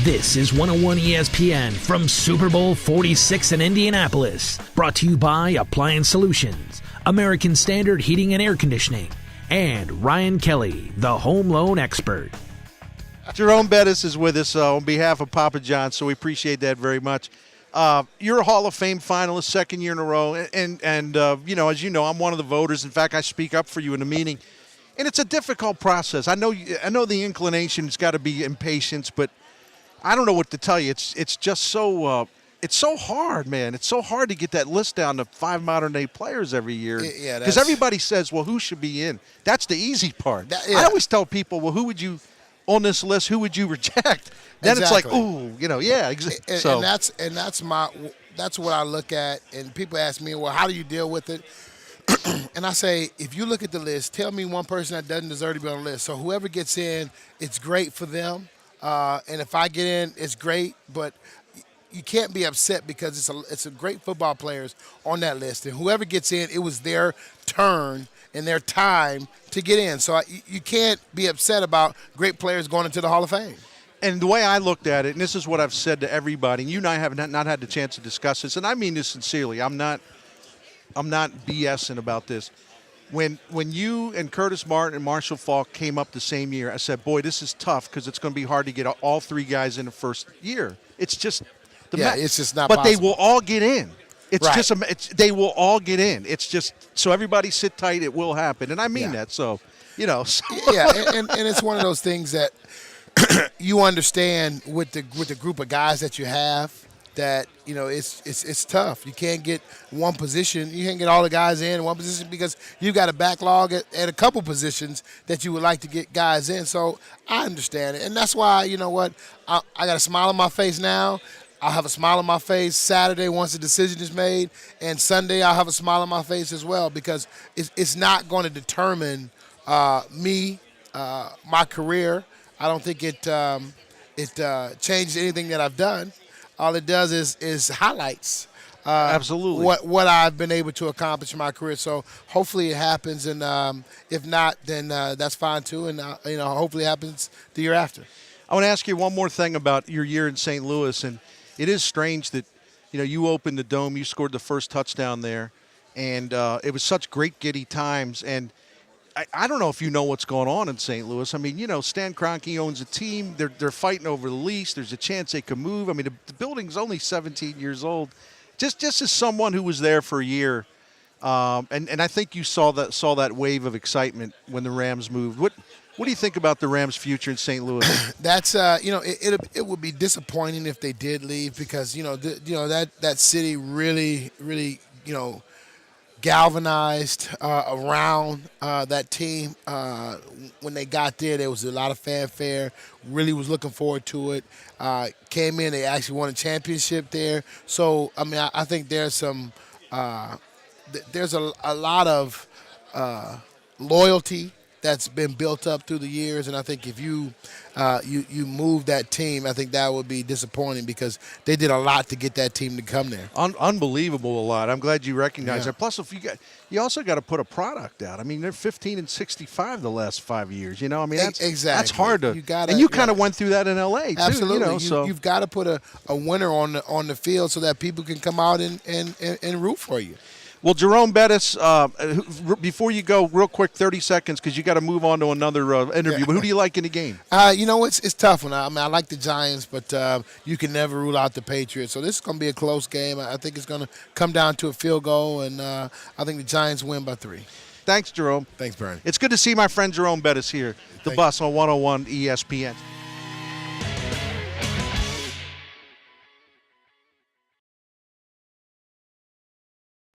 This is 101 ESPN from Super Bowl 46 in Indianapolis. Brought to you by Appliance Solutions, American Standard Heating and Air Conditioning, and Ryan Kelly, the home loan expert. Jerome Bettis is with us on behalf of Papa John, so we appreciate that very much. You're a Hall of Fame finalist, second year in a row, and as you know, I'm one of the voters. In fact, I speak up for you in a meeting, and it's a difficult process. I know the inclination's got to be impatience, but I don't know what to tell you. It's just so it's so hard, man. It's so hard to get that list down to 5 modern-day players every year. Yeah, because everybody says, well, who should be in? That's the easy part. I always tell people, well, who would you on this list? Who would you reject? Then It's like, ooh, yeah. And that's what I look at. And people ask me, well, how do you deal with it? And I say, if you look at the list, tell me one person that doesn't deserve to be on the list. So whoever gets in, it's great for them. And if I get in, it's great. But you can't be upset because it's a great football players on that list. And whoever gets in, it was their turn and their time to get in. So you can't be upset about great players going into the Hall of Fame. And the way I looked at it, and this is what I've said to everybody, and you and I have not had the chance to discuss this, and I mean this sincerely. I'm not BSing about this. When you and Curtis Martin and Marshall Faulk came up the same year, I said, boy, this is tough because it's going to be hard to get all three guys in the first year. It's just it's just not But possible. they will all get in. It's right. just they will all get in. It's just so everybody sit tight. It will happen, and I mean that. So Yeah, and it's one of those things that you understand with the group of guys that you have that it's tough. You can't get one position. You can't get all the guys in one position because you've got a backlog at a couple positions that you would like to get guys in. So I understand it, and that's why I got a smile on my face now. I'll have a smile on my face Saturday once the decision is made, and Sunday I'll have a smile on my face as well because it's not going to determine me, my career. I don't think it changes anything that I've done. All it does is highlights absolutely what I've been able to accomplish in my career. So hopefully it happens, and if not, then that's fine too. And hopefully it happens the year after. I want to ask you one more thing about your year in St. Louis, and it is strange that you opened the Dome, you scored the first touchdown there, and it was such great giddy times. And I don't know if you know what's going on in St. Louis. I mean, Stan Kroenke owns a team. They're fighting over the lease. There's a chance they could move. I mean, the building's only 17 years old. Just as someone who was there for a year, and I think you saw that wave of excitement when the Rams moved. What do you think about the Rams' future in St. Louis? That's it would be disappointing if they did leave because that city really galvanized around that team. When they got there was a lot of fanfare. Really was looking forward to it. Came in, they actually won a championship there. So I mean, I think there's some there's a lot of loyalty that's been built up through the years, and I think if you move that team, I think that would be disappointing because they did a lot to get that team to come there. Unbelievable, a lot. I'm glad you recognize that. Plus, you also got to put a product out. I mean, they're 15-65 the last 5 years. I mean, that's hard to. You kind of went through that in L.A. too. Absolutely. You've got to put a winner on the field so that people can come out and root for you. Well, Jerome Bettis, before you go, real quick, 30 seconds, because you got to move on to another interview. Yeah. But who do you like in the game? It's tough one. I mean, I like the Giants, but you can never rule out the Patriots. So this is going to be a close game. I think it's going to come down to a field goal, and I think the Giants win by 3. Thanks, Jerome. Thanks, Bernie. It's good to see my friend Jerome Bettis here, the bus on 101 ESPN.